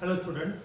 Hello students,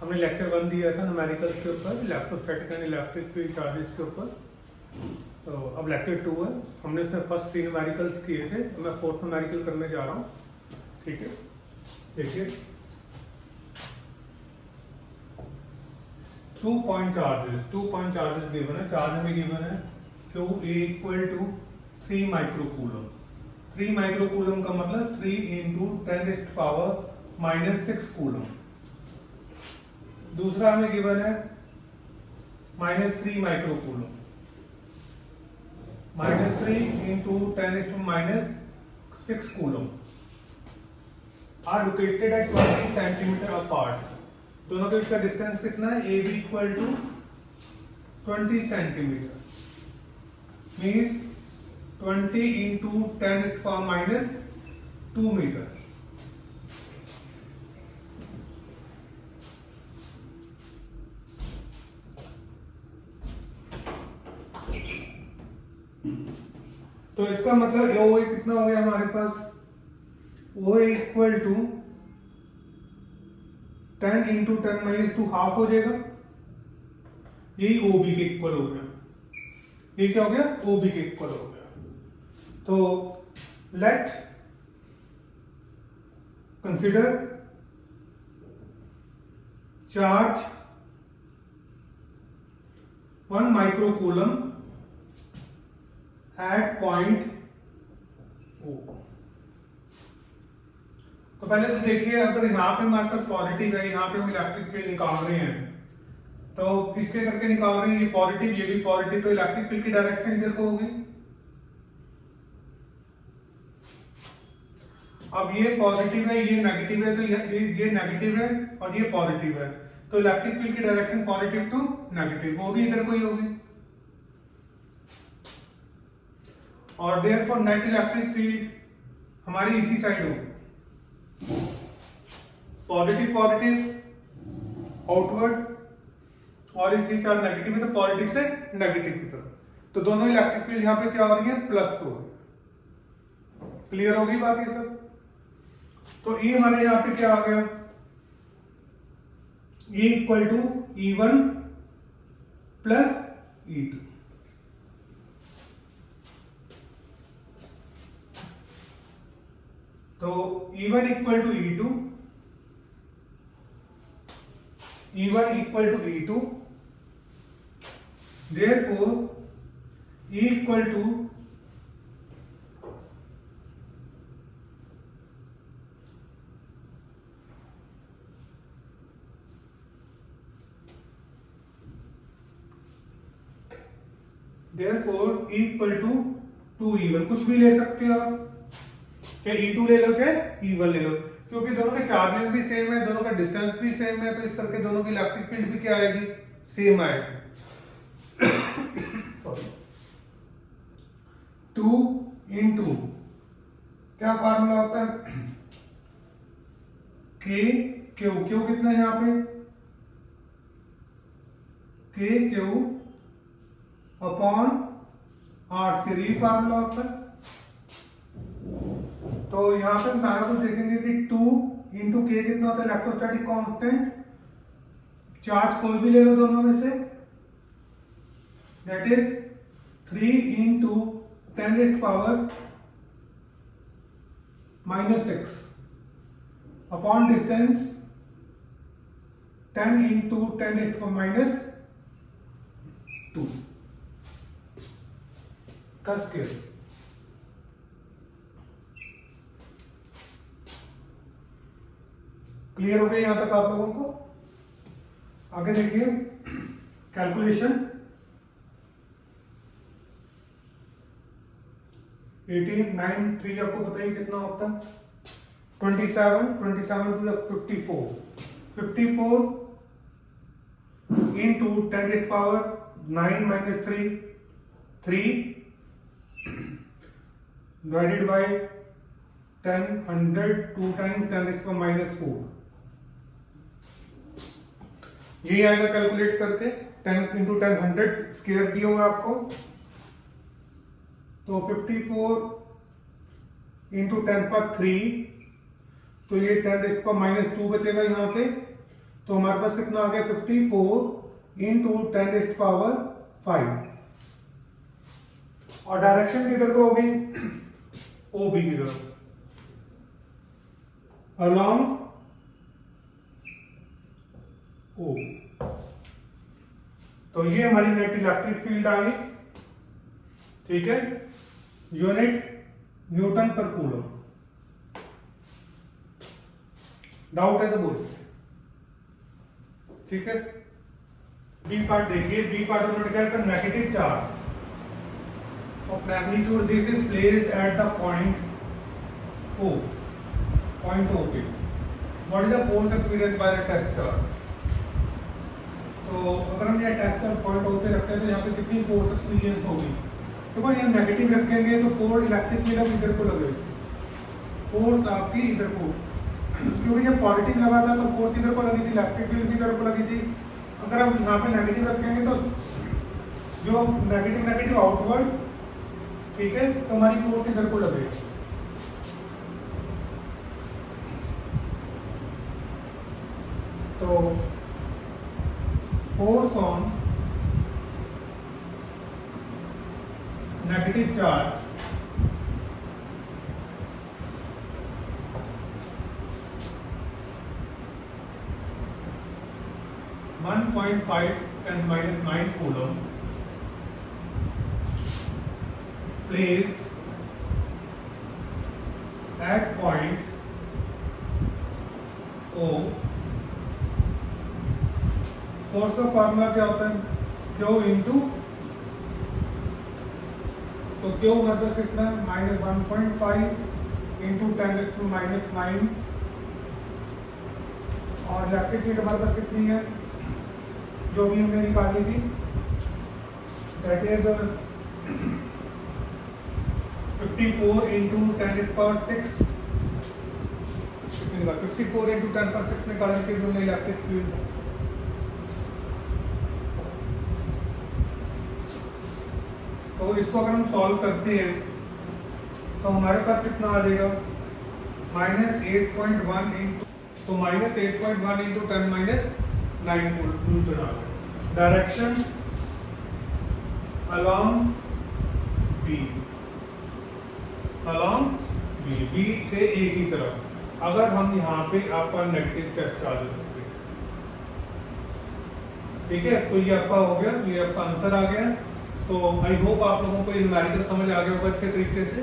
हमने lecture 1 दिया था न्यूमेरिकल्स के ऊपर, electrostatic and electric field charges के ऊपर। तो अब लेक्चर 2 है। हमने उसमें फर्स्ट 3 न्यूमेरिकल्स किए थे, तो मैं फोर्थ न्यूमेरिकल करने जा रहा हूँ। ठीक है, देखिए 2 पॉइंट चार्जेस गिवन है। चार्ज हमें गिवन है Q equal to 3 microcoulomb. 3 microcoulomb का मतलब 3 इंटू 10⁻⁻6 कूलम। दूसरा हमें गिवन है -3 microcoulomb. -3 into 10⁻⁻6 coulomb are located at 20 centimetre apart. दोनों के बीच का डिस्टेंस कितना है? A B equal to 20 centimetre means 20 into 10⁻⁻2 metre. तो इसका मतलब ओ ए कितना हो गया हमारे पास? O A equal to 10 into 10⁻2 half हो जाएगा। यही ओ बी के इक्वल हो गया। ये क्या हो गया? ओ बी के इक्वल हो गया। तो let consider charge 1 microcoulomb at point O। तो पहले तो देखिए, अगर यहां पे हमारे पास पॉजिटिव है, यहां पे हम इलेक्ट्रिक फील्ड निकाल रहे हैं, तो इसके करके निकाल रहे हैं, ये पॉजिटिव ये भी पॉजिटिव, तो इलेक्ट्रिक फील्ड की डायरेक्शन इधर को होगी। अब ये पॉजिटिव है, ये नेगेटिव है, तो ये नेगेटिव है और ये पॉजिटिव है, तो इलेक्ट्रिक फील्ड की डायरेक्शन पॉजिटिव टू नेगेटिव, वो भी इधर को ही होगी। और देयरफॉर नेट इलेक्ट्रिक फील्ड हमारी इसी साइड होगी, पॉजिटिव पॉजिटिव आउटवर्ड, और इसी चार नेगेटिव है तो पॉजिटिव से नेगेटिव की तरफ। तो दोनों इलेक्ट्रिक फील्ड यहां पे क्या हो रही है? प्लस हो रही है। क्लियर होगी बात ये सब? तो E हमारे यहां पे क्या आ गया? E equal to E1 plus E2। तो E1 equal to E2, E1 equal to E2, therefore E equal to equal to 2E1। कुछ भी ले सकते हो आप, चाहे E2 ले लो चाहे E1 ले लो, क्योंकि दोनों के चार्जेस भी सेम है, दोनों का डिस्टेंस भी सेम है, तो इस करके दोनों की इलेक्ट्रिक फील्ड भी क्या आएगी? सेम आएगी। सॉरी, 2 इंटू क्या फार्मूला होता है? K Q कितना है यहां पे? K Q upon R square, ये फार्मूला होता है। तो यहां पे हम सारा कुछ देखेंगे कि 2 इंटू K कितना होता है? Electrostatic constant. चार्ज कोई भी ले लो दोनों में से, that is 3 into 10⁻⁻6 upon distance 10 into 10⁻⁻2 का स्केल। क्लियर हो गया यहां तक आप लोगों को? आगे देखिए कैलकुलेशन। 18 9 3 आपको बताइए कितना होता है? 27 to 54 into 10⁻⁹ 3 divided by 10 100 2 times 10⁻⁴। ये आएगा कैलकुलेट करके। 10 इंटू 10 100 स्क्वायर दिया हुआ आपको, तो 54 इंटू 10⁻³ तो ये 10⁻² बचेगा यहाँ पे। तो हमारे पास कितना आ गया 54 इंटू 10⁵ और डायरेक्शन किधर को होगी OB की तरफ अलोंग O। तो ये हमारी नेट इलेक्ट्रिक फील्ड आ गई, ठीक है। Unit newton per coulomb. Doubt है तो बोलिए, ठीक है। बी पार्ट देखिए, बी पार्ट में क्या है, negative charge of magnitude this is placed at the point O पे। What is the force experienced by the test charge. तो अगर हम ये टेस्ट पॉइंट O पे रखते हैं तो यहाँ पे कितनी फोर्स एक्सपीरियंस होगी। तो भाई यहाँ नेगेटिव रखेंगे तो फोर्स इलेक्ट्रिक फील्ड इधर को लगेगी, फोर्स आपकी इधर को, क्योंकि जब पॉजिटिव लगा था तो फोर्स इधर को लगी थी, इलेक्ट्रिक फील्ड भी इधर को लगी थी। अगर हम यहाँ पे नेगेटिव रखेंगे तो जो नेगेटिव आउटवर्ड, ठीक है, तो हमारी फोर्स इधर को लगेगी। तो force on negative charge (1.5×9 coulomb placed at point O। Force का फार्मूला क्या होता है, Q इंटू, तो Q हमारे पास कितना है -1.5 इंटू 10⁻⁹ और इलेक्ट्रिक फील्ड हमारे पास कितनी है जो भी हमने निकाली थी, दैट इज 54 इंटू 10⁶, 54 इंटू 10⁶ निकालने के लिए हमने इलेक्ट्रिक फील्ड। तो इसको अगर हम सॉल्व करते हैं तो हमारे पास कितना आ जाएगा -8.1 इंटू, तो -8.1 इंटू 10⁻⁹ न्यूटन आ गया। डायरेक्शन अलोंग B, B से A की तरफ। अगर हम यहाँ पे आपका नेगेटिव टेस्ट चार्ज रखते हैं, ठीक है, तो ये आपका हो गया, ये आपका आंसर आ गया। तो आई होप आप लोगों को न्यूमेरिकल समझ आ गया होगा अच्छे तरीके से,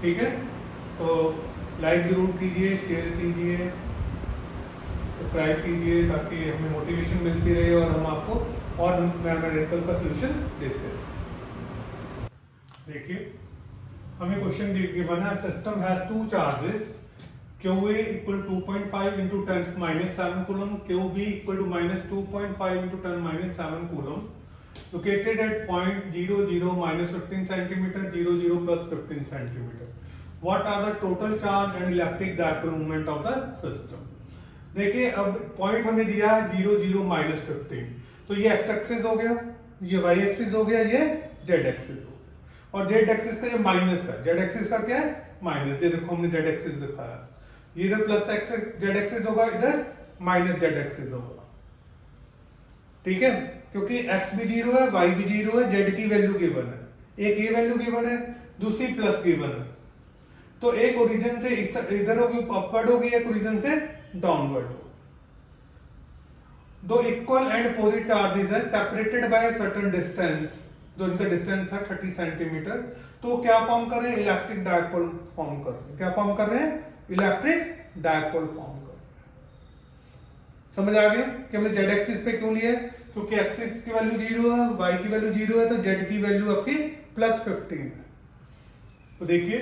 ठीक है। तो लाइक जरूर कीजिए, शेयर कीजिए, सब्सक्राइब कीजिए ताकि हमें मोटिवेशन मिलती रहे और हम आपको और न्यूमेरिकल का सोल्यूशन देते रहे। देखिए हमें क्वेश्चन गिवन है, system has two charges QA equal 2.5 into 10⁻⁷ coulomb, QB equal to -2.5 into 10⁻⁷ coulomb, located at point 0, 0, -15 centimeter, 0, 0, plus 15 centimeter. What are the total charge and electric dipole moment of the system? देखिए अब point हमें दिया 0, 0, -15, तो ये x axis हो गया, ये y axis हो गया, ये z एक्सिस हो गया, और z एक्सिस का ये माइनस है, z एक्सिस का क्या है माइनस, ये देखो हमने z एक्सिस दिखाया, ये इधर प्लस एक्सिस z एक्सिस होगा, इधर माइनस z एक्सिस होगा, ठीक है, क्योंकि x भी 0 है, y भी 0 है, z की वैल्यू गिवन है, एक ये वैल्यू गिवन है, दूसरी प्लस गिवन है। तो एक ओरिजिन से इधर होगी अपवर्ड होगी, एक ओरिजिन से डाउनवर्ड होगी। दो इक्वल एंड अपोजिट चार्जेस है सेपरेटेड बाय सर्टेन डिस्टेंस, जो इनका डिस्टेंस है 30 सेंटीमीटर, तो क्या फॉर्म कर रहे हैं, इलेक्ट्रिक डायपोल फॉर्म कर रहे हैं। क्या फॉर्म कर रहे हैं, इलेक्ट्रिक डायपोल फॉर्म कर रहे हैं। समझ आ गया कि हमने z एक्सिस पे क्यों लिया है, क्योंकि एक्सिस की वैल्यू 0 है, y की वैल्यू 0 है, तो z की वैल्यू आपकी +15 है। तो देखिए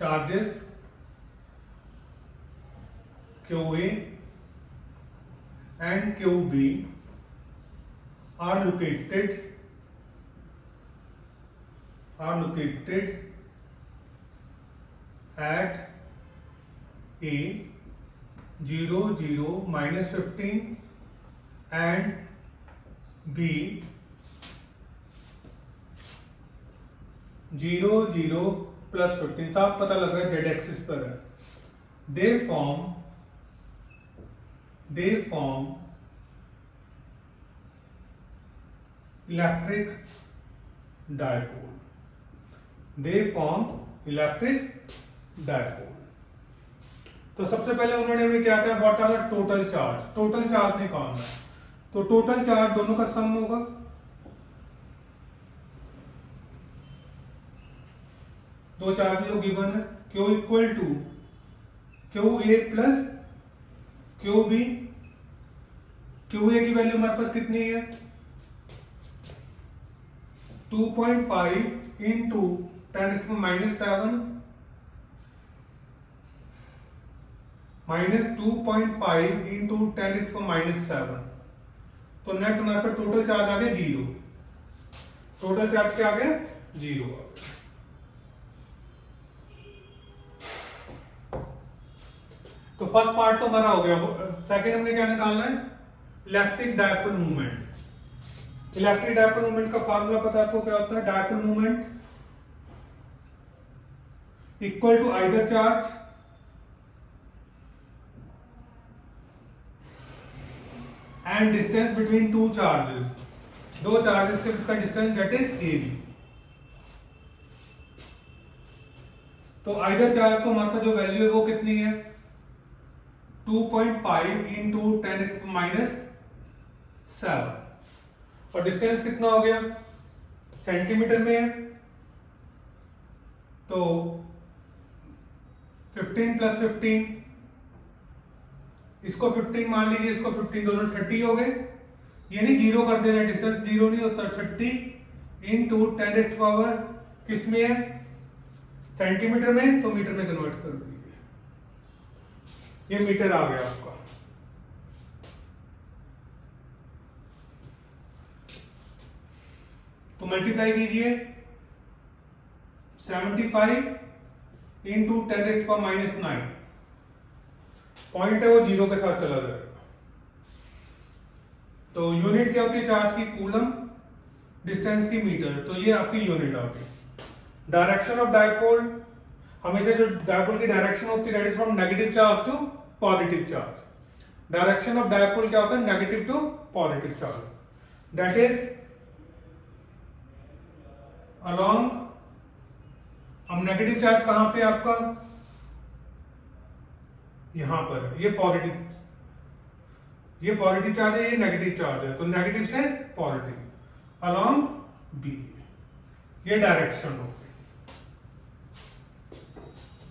charges QA and QB are located at A 0, 0, -15 and B 0 0 plus 15, साफ पता लग रहा है जेड एक्सिस पर है। They form electric dipole. तो सबसे पहले उन्होंने हमें क्या कहा, व्हाट आर टोटल चार्ज निकालना है। तो टोटल चार्ज दोनों का सम होगा, दो चार्ज जो गिवन है, Q equal to QA plus QB। QA की वैल्यू हमारे पास कितनी है, 2.5 इंटू 10⁻⁷ माइनस 2.5 इंटू 10⁻⁷। तो नेट हमारे पास टोटल चार्ज आ गया 0। टोटल चार्ज क्या आ गया, 0 आ गया। तो फर्स्ट पार्ट तो हमारा हो गया। सेकंड हमने क्या निकालना है, electric dipole movement. Electric dipole movement का फार्मूला पता है आपको क्या होता है, dipole movement equal to either charge and distance between two charges, दो चार्जेस के बीच का डिस्टेंस दैट इज AB। तो आइदर चार्ज तो हमारे पास जो वैल्यू है वो कितनी है, 2.5 इंटू 10⁻⁷। और डिस्टेंस कितना हो गया, सेंटीमीटर में है, तो 15 प्लस 15, इसको 15 मान लीजिए, इसको 15, दोनों 30 हो गए। ये नहीं जीरो कर देना, डिस्टेंस जीरो नहीं होता, 30 इंटू 10⁻, किस में है, सेंटीमीटर में, तो मीटर में कन्वर्ट कर दीजिए। ये मीटर आ गया आपका। तो मल्टीप्लाई कीजिए, 75 इंटू 10⁻⁹। पॉइंट है वो जीरो के साथ चला जाएगा। तो यूनिट क्या होती है चार्ज की, कूलम, डिस्टेंस की मीटर, तो ये आपकी यूनिट आ गई। डायरेक्शन ऑफ डायपोल, हमेशा जो डायपोल की डायरेक्शन होती है that is from negative charge to positive charge. Direction of dipole क्या होता है, negative to positive charge, that is along. अब नेगेटिव चार्ज कहां पे आपका, यहां पर, ये पॉजिटिव चार्ज है, ये नेगेटिव चार्ज है, तो नेगेटिव से पॉजिटिव अलोंग बी, ये डायरेक्शन हो गई।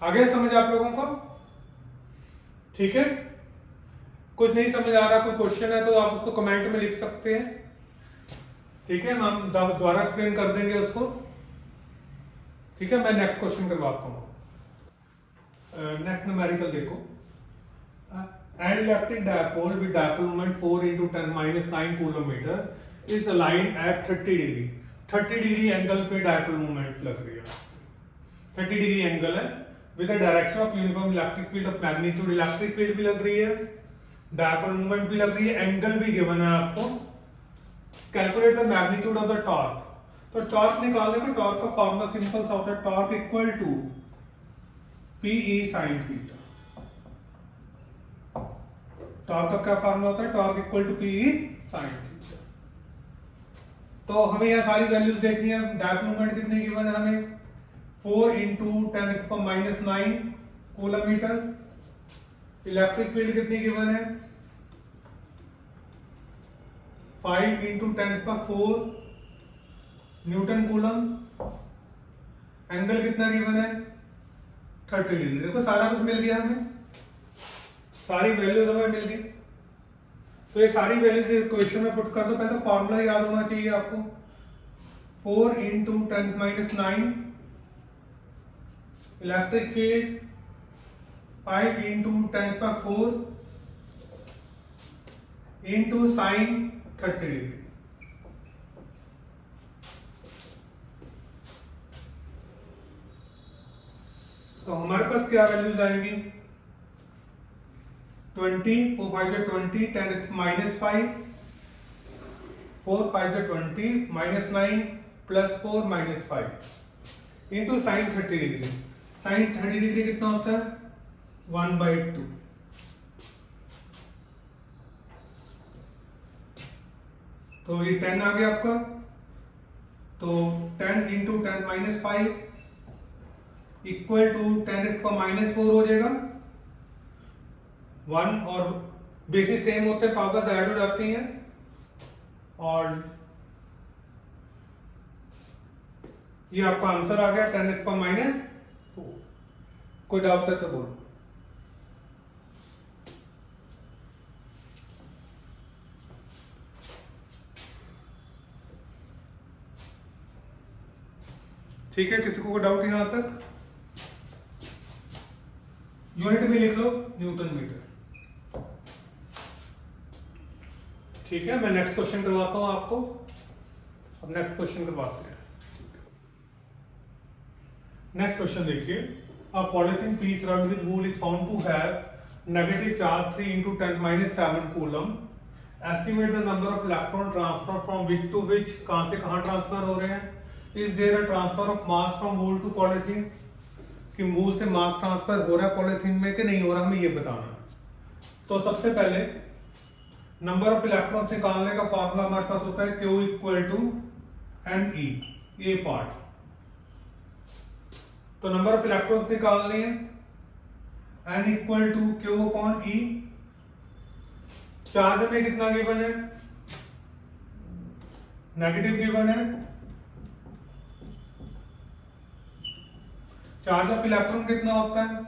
आगे समझ आप लोगों को, ठीक है। कुछ नहीं समझ आ रहा, कोई क्वेश्चन है तो आप उसको कमेंट में लिख सकते हैं, ठीक है, हम दोबारा एक्सप्लेन कर देंगे उसको, ठीक है। मैं नेक्स्ट क्वेश्चन करवाता हूँ। नेक्स्ट न्यूमेरिकल देखो, an electric dipole with dipole moment 4 into 10⁻⁹ कूलोमीटर is aligned at 30 degree. 30 degree angle पे डायपोल मूवमेंट लग रही है, 30 डिग्री एंगल है, with the direction of uniform electric field of magnitude. Electric field भी लग रही है, डायपोल मूवमेंट भी लग रही है, एंगल भी गिवन है आपको। Calculate the magnitude of the torque. तो टॉर्क निकालने को, टॉर्क का फॉर्मूला सिंपल सा होता है, torque equal to PE sin theta. Torque का क्या फार्मूला होता है, torque equal to PE sin theta. तो हमें यहाँ सारी वैल्यूज देखनी है। डायपोल मूवमेंट कितने गिवन है हमें, 4 इंटू 10⁻⁹ कूलोमीटर। इलेक्ट्रिक फील्ड कितनी गिवन है, 5 इंटू 10⁴ न्यूटन कूलम। एंगल कितना गिवन है, 30 डिग्री। देखो सारा कुछ मिल गया हमें, सारी वैल्यूज हमें मिल गई। तो ये सारी वैल्यूज इक्वेशन में पुट कर दो। पहले तो फॉर्मूला याद होना चाहिए आपको, 4 into 10⁻⁹ electric field 5 into 10⁴ into sine 30 degree. तो हमारे पास क्या वैल्यूज आएंगी, 20, 4 5 20, 10⁻⁵, 4 5 20, -9 +4 -5। Into sine 30 degree. Sine 30 degree कितना होता है 1/2। तो ये 10 आ गया आपका, तो 10 इंटू 10 -5 इक्वल टू 10⁻⁻4 हो जाएगा। 1 और बेसिस सेम होते हैं, पावर्स ऐड हो जाती हैं, और ये आपका आंसर आ गया 10⁻⁻4। कोई डाउट है तो बोलो। ठीक है, किसी को डाउट यहां तक? यूनिट भी लिख लो, न्यूटन मीटर। ठीक है, मैं नेक्स्ट क्वेश्चन करवाता हूं आपको। अब नेक्स्ट क्वेश्चन करवाते हैं। नेक्स्ट क्वेश्चन देखिए, a polythene piece rubbed with wool is found to have negative charge 3 × 10⁻7 coulomb. Estimate the number of electron transfer from which to which. कहां से कहां ट्रांसफर हो रहे हैं? Is there a transfer of mass from wool to polythene, कि wool से mass transfer हो रहा है पॉलिथीन में कि नहीं हो रहा, हमें ये बताना है। तो सबसे पहले नंबर ऑफ इलेक्ट्रॉन निकालने का फॉर्मूला हमारे पास होता है Q = NE, ये पार्ट। तो नंबर ऑफ इलेक्ट्रॉन निकालने हैं, N = Q/E। चार्ज में कितना गिवन है? नेगेटिव गिवन है। चार्ज ऑफ इलेक्ट्रॉन कितना होता है?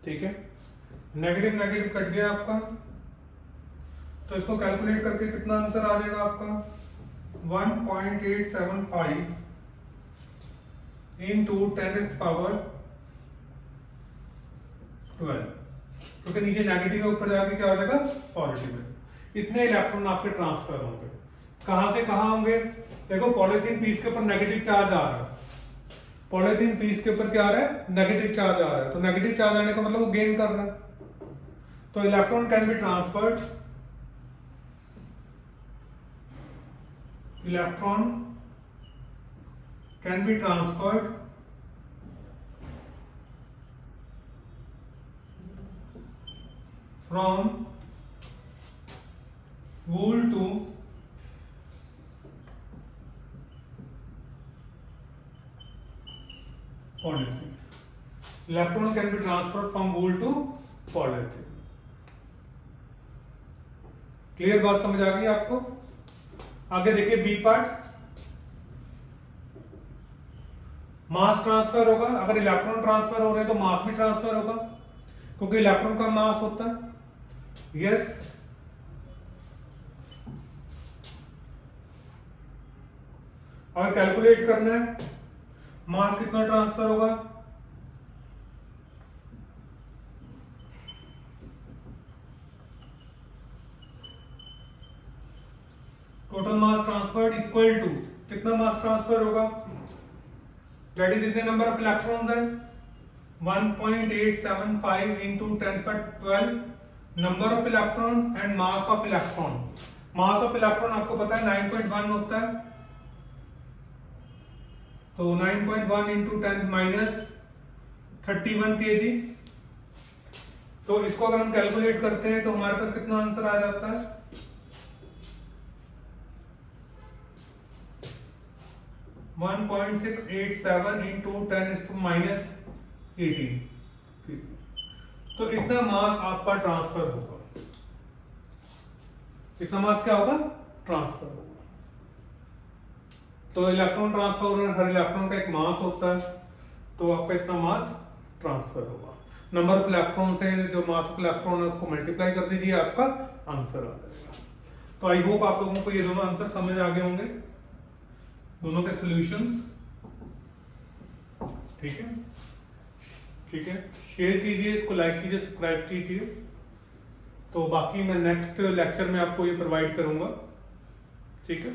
ठीक है, नेगेटिव नेगेटिव कट गया आपका, तो इसको कैलकुलेट करके कितना आंसर आ जाएगा आपका 1.875 into 10⁻12, क्योंकि नीचे नेगेटिव है, ऊपर जाके क्या हो जाएगा पॉजिटिव है। इतने इलेक्ट्रॉन आपके ट्रांसफर होंगे। कहां से कहां होंगे? देखो, पॉलिथीन पीस के ऊपर नेगेटिव चार्ज आ रहा है, पॉलिथीन पीस के ऊपर क्या आ रहा है? नेगेटिव चार्ज आ रहा है। तो नेगेटिव चार्ज आने का मतलब वो गेन कर रहा है। तो electron can be transferred, electron can be transferred from wool to polythene. Electron can be transferred from wool to polythene. Clear बात समझ आ गई आपको? आगे देखिए बी पार्ट। मास ट्रांसफर होगा, अगर इलेक्ट्रॉन ट्रांसफर हो रहे हैं तो मास भी ट्रांसफर होगा, क्योंकि इलेक्ट्रॉन का मास होता है। यस, और कैलकुलेट करना है मास कितना ट्रांसफर होगा। Total mass transferred equal to कितना मास ट्रांसफर होगा, दैट इज इतने नंबर ऑफ इलेक्ट्रॉन्स है 1.875 into 10⁻12 number of electron and mass of electron. Mass of electron आपको पता है 9.1 होता है, तो 9.1 into 10⁻31 kg। तो इसको अगर हम कैलकुलेट करते हैं तो हमारे पास कितना आंसर आ जाता है 1.687 into 10⁻18। तो इतना मास आपका ट्रांसफर होगा, इतना मास क्या होगा ट्रांसफर होगा। तो इलेक्ट्रॉन ट्रांसफर हो रहा है, हर इलेक्ट्रॉन का एक मास होता है, तो आपका इतना मास ट्रांसफर होगा। नंबर ऑफ इलेक्ट्रॉन से जो मास ऑफ इलेक्ट्रॉन है उसको मल्टीप्लाई कर दीजिए, आपका आंसर आ जाएगा। तो आई होप आप लोगों को ये दोनों आंसर समझ आ गए होंगे, दोनों के सॉल्यूशंस। ठीक है, ठीक है, शेयर कीजिए, इसको लाइक कीजिए, सब्सक्राइब कीजिए। तो बाकी मैं नेक्स्ट लेक्चर में आपको ये प्रोवाइड करूंगा। ठीक है।